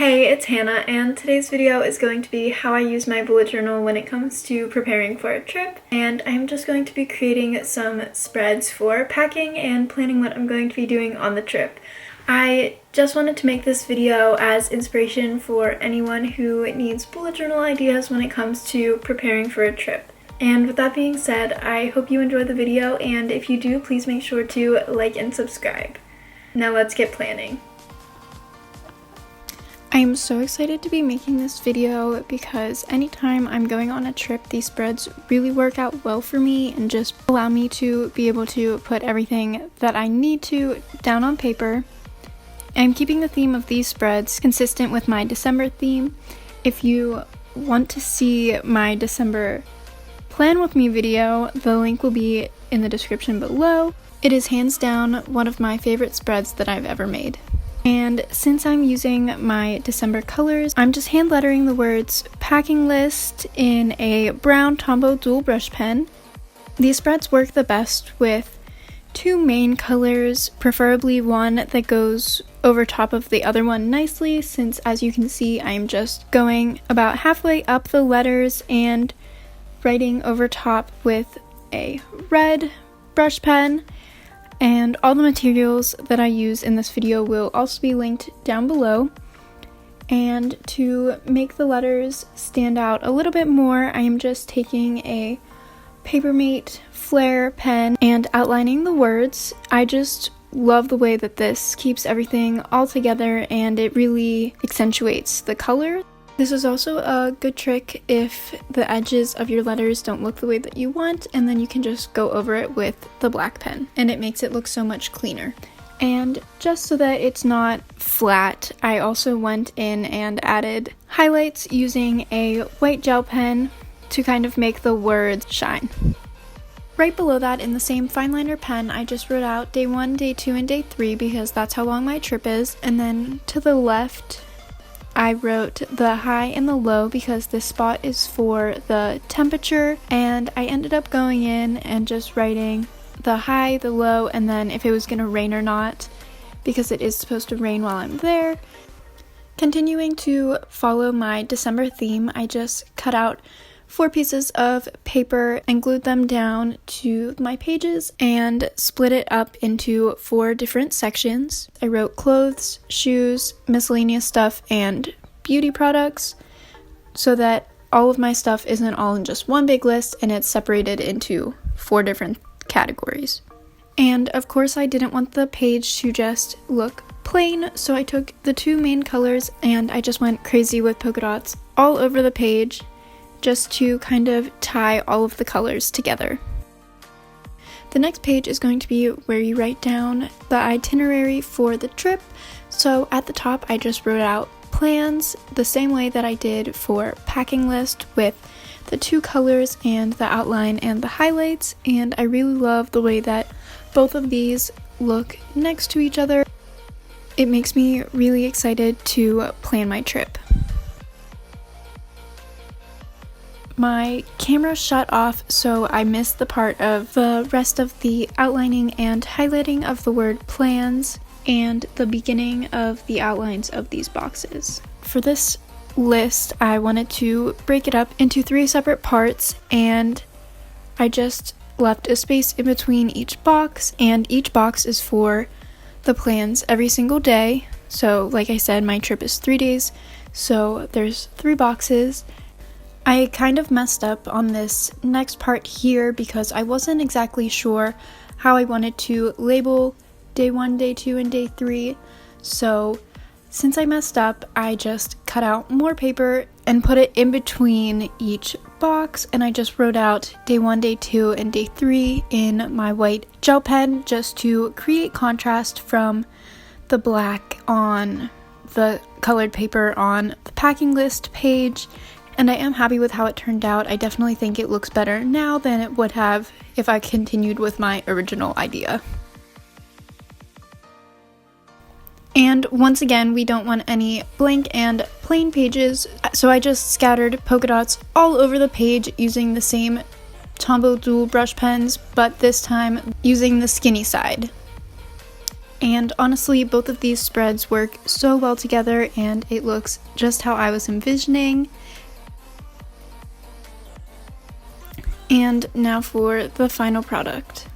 Hey, it's Hannah, and today's video is going to be how I use my bullet journal when it comes to preparing for a trip, and I'm just going to be creating some spreads for packing and planning what I'm going to be doing on the trip. I just wanted to make this video as inspiration for anyone who needs bullet journal ideas when it comes to preparing for a trip. And with that being said, I hope you enjoy the video, and if you do, please make sure to like and subscribe. Now let's get planning. I'm so excited to be making this video because anytime I'm going on a trip, these spreads really work out well for me and just allow me to be able to put everything that I need to down on paper. I'm keeping the theme of these spreads consistent with my December theme. If you want to see my December plan with me video, the link will be in the description below. It is hands down one of my favorite spreads that I've ever made. And since I'm using my December colors, I'm just hand lettering the words packing list in a brown Tombow dual brush pen. These spreads work the best with two main colors, preferably one that goes over top of the other one nicely, since as you can see I'm just going about halfway up the letters and writing over top with a red brush pen. And all the materials that I use in this video will also be linked down below. And to make the letters stand out a little bit more, I am just taking a Papermate Flair pen and outlining the words. I just love the way that this keeps everything all together and it really accentuates the color. This is also a good trick if the edges of your letters don't look the way that you want, and then you can just go over it with the black pen and it makes it look so much cleaner. And just so that it's not flat, I also went in and added highlights using a white gel pen to kind of make the words shine. Right below that, in the same fine liner pen, I just wrote out day 1, day 2, and day 3 because that's how long my trip is. And then to the left, I wrote the high and the low because this spot is for the temperature, and I ended up going in and just writing the high, the low, and then if it was going to rain or not, because it is supposed to rain while I'm there. Continuing to follow my December theme, I just cut out 4 pieces of paper and glued them down to my pages and split it up into 4 different sections. I wrote clothes, shoes, miscellaneous stuff, and beauty products so that all of my stuff isn't all in just one big list and it's separated into 4 different categories. And of course I didn't want the page to just look plain, so I took the 2 main colors and I just went crazy with polka dots all over the page, just to kind of tie all of the colors together. The next page is going to be where you write down the itinerary for the trip. So at the top, I just wrote out plans the same way that I did for packing list with the 2 colors and the outline and the highlights. And I really love the way that both of these look next to each other. It makes me really excited to plan my trip. My camera shut off, so I missed the part of the rest of the outlining and highlighting of the word plans and the beginning of the outlines of these boxes. For this list, I wanted to break it up into 3 separate parts, and I just left a space in between each box, and each box is for the plans every single day. So like I said, my trip is 3 days, so there's 3 boxes. I kind of messed up on this next part here because I wasn't exactly sure how I wanted to label day 1, day 2, and day 3. So since I messed up, I just cut out more paper and put it in between each box, and I just wrote out day 1, day 2, and day 3 in my white gel pen just to create contrast from the black on the colored paper on the packing list page. And I am happy with how it turned out. I definitely think it looks better now than it would have if I continued with my original idea. And once again, we don't want any blank and plain pages, so I just scattered polka dots all over the page using the same Tombow dual brush pens, but this time using the skinny side. And honestly, both of these spreads work so well together and it looks just how I was envisioning. And now for the final product.